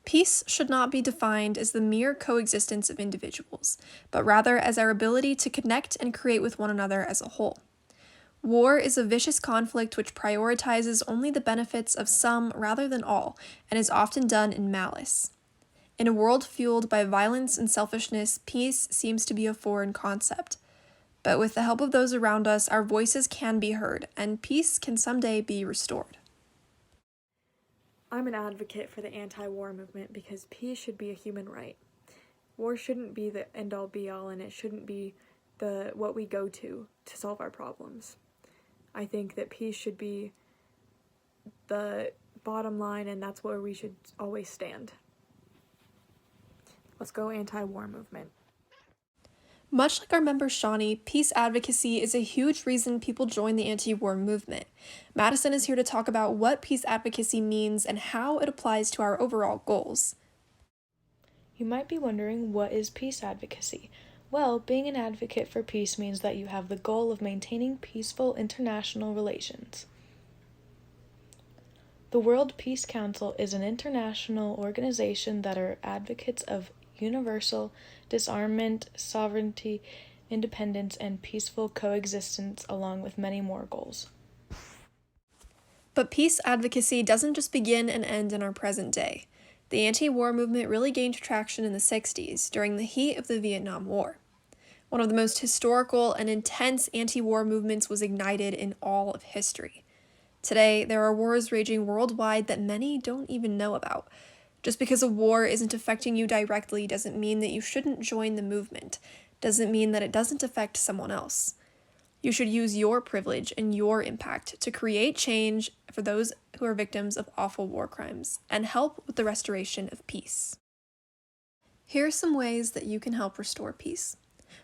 Peace should not be defined as the mere coexistence of individuals, but rather as our ability to connect and create with one another as a whole. War is a vicious conflict which prioritizes only the benefits of some rather than all, and is often done in malice. In a world fueled by violence and selfishness, peace seems to be a foreign concept. But with the help of those around us, our voices can be heard, and peace can someday be restored. I'm an advocate for the anti-war movement because peace should be a human right. War shouldn't be the end-all be-all, and it shouldn't be what we go to solve our problems. I think that peace should be the bottom line, and that's where we should always stand. Let's go anti-war movement. Much like our member Shawnee, peace advocacy is a huge reason people join the anti-war movement. Madison is here to talk about what peace advocacy means and how it applies to our overall goals. You might be wondering, what is peace advocacy? Well, being an advocate for peace means that you have the goal of maintaining peaceful international relations. The World Peace Council is an international organization that are advocates of universal disarmament, sovereignty, independence, and peaceful coexistence, along with many more goals. But peace advocacy doesn't just begin and end in our present day. The anti-war movement really gained traction in the 60s, during the heat of the Vietnam War. One of the most historical and intense anti-war movements was ignited in all of history. Today, there are wars raging worldwide that many don't even know about. Just because a war isn't affecting you directly doesn't mean that you shouldn't join the movement, doesn't mean that it doesn't affect someone else. You should use your privilege and your impact to create change for those who are victims of awful war crimes and help with the restoration of peace. Here are some ways that you can help restore peace.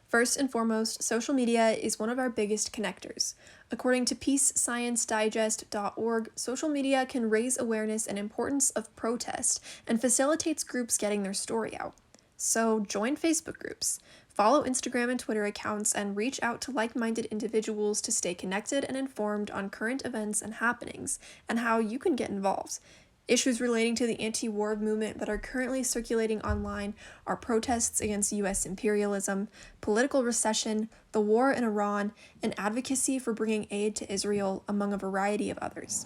First and foremost, social media is one of our biggest connectors. According to peacesciencedigest.org, social media can raise awareness and importance of protest and facilitates groups getting their story out. So join Facebook groups, follow Instagram and Twitter accounts, and reach out to like-minded individuals to stay connected and informed on current events and happenings, and how you can get involved. Issues relating to the anti-war movement that are currently circulating online are protests against U.S. imperialism, political recession, the war in Iran, and advocacy for bringing aid to Israel, among a variety of others.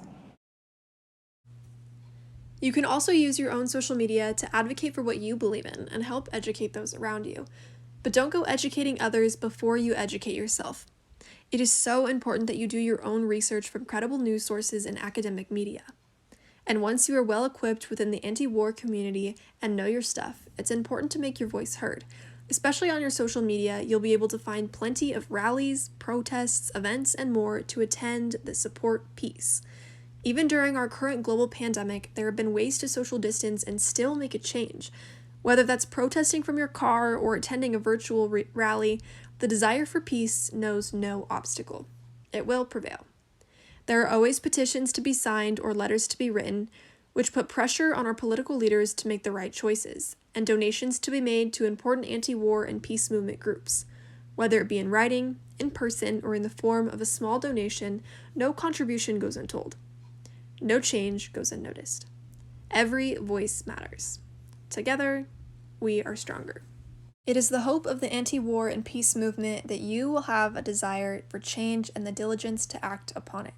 You can also use your own social media to advocate for what you believe in and help educate those around you. But don't go educating others before you educate yourself. It is so important that you do your own research from credible news sources and academic media. And once you are well equipped within the anti-war community and know your stuff, it's important to make your voice heard. Especially on your social media, you'll be able to find plenty of rallies, protests, events, and more to attend that support peace. Even during our current global pandemic, there have been ways to social distance and still make a change. Whether that's protesting from your car or attending a virtual rally, the desire for peace knows no obstacle. It will prevail. There are always petitions to be signed or letters to be written, which put pressure on our political leaders to make the right choices, and donations to be made to important anti-war and peace movement groups. Whether it be in writing, in person, or in the form of a small donation, no contribution goes untold. No change goes unnoticed. Every voice matters. Together, we are stronger. It is the hope of the anti-war and peace movement that you will have a desire for change and the diligence to act upon it.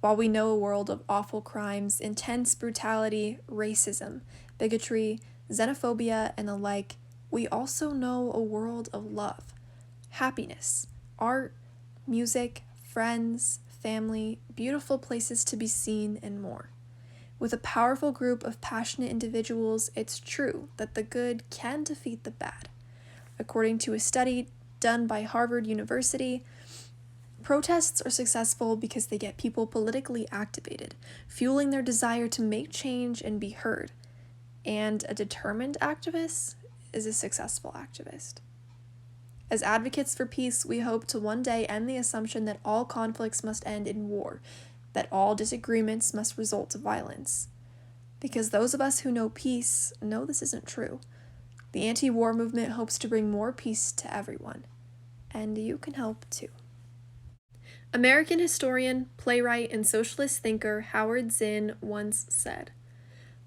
While we know a world of awful crimes, intense brutality, racism, bigotry, xenophobia, and the like, we also know a world of love, happiness, art, music, friends, family, beautiful places to be seen, and more. With a powerful group of passionate individuals, it's true that the good can defeat the bad. According to a study done by Harvard University, protests are successful because they get people politically activated, fueling their desire to make change and be heard. And a determined activist is a successful activist. As advocates for peace, we hope to one day end the assumption that all conflicts must end in war, that all disagreements must result to violence. Because those of us who know peace know this isn't true. The anti-war movement hopes to bring more peace to everyone, and you can help too. American historian, playwright, and socialist thinker Howard Zinn once said,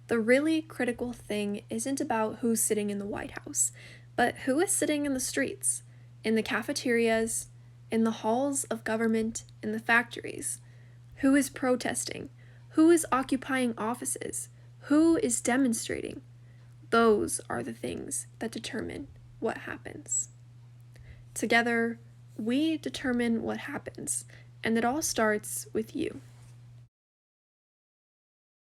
The really critical thing isn't about who's sitting in the White House, but who is sitting in the streets, in the cafeterias, in the halls of government, in the factories. Who is protesting? Who is occupying offices? Who is demonstrating? Those are the things that determine what happens. Together, we determine what happens, and it all starts with you.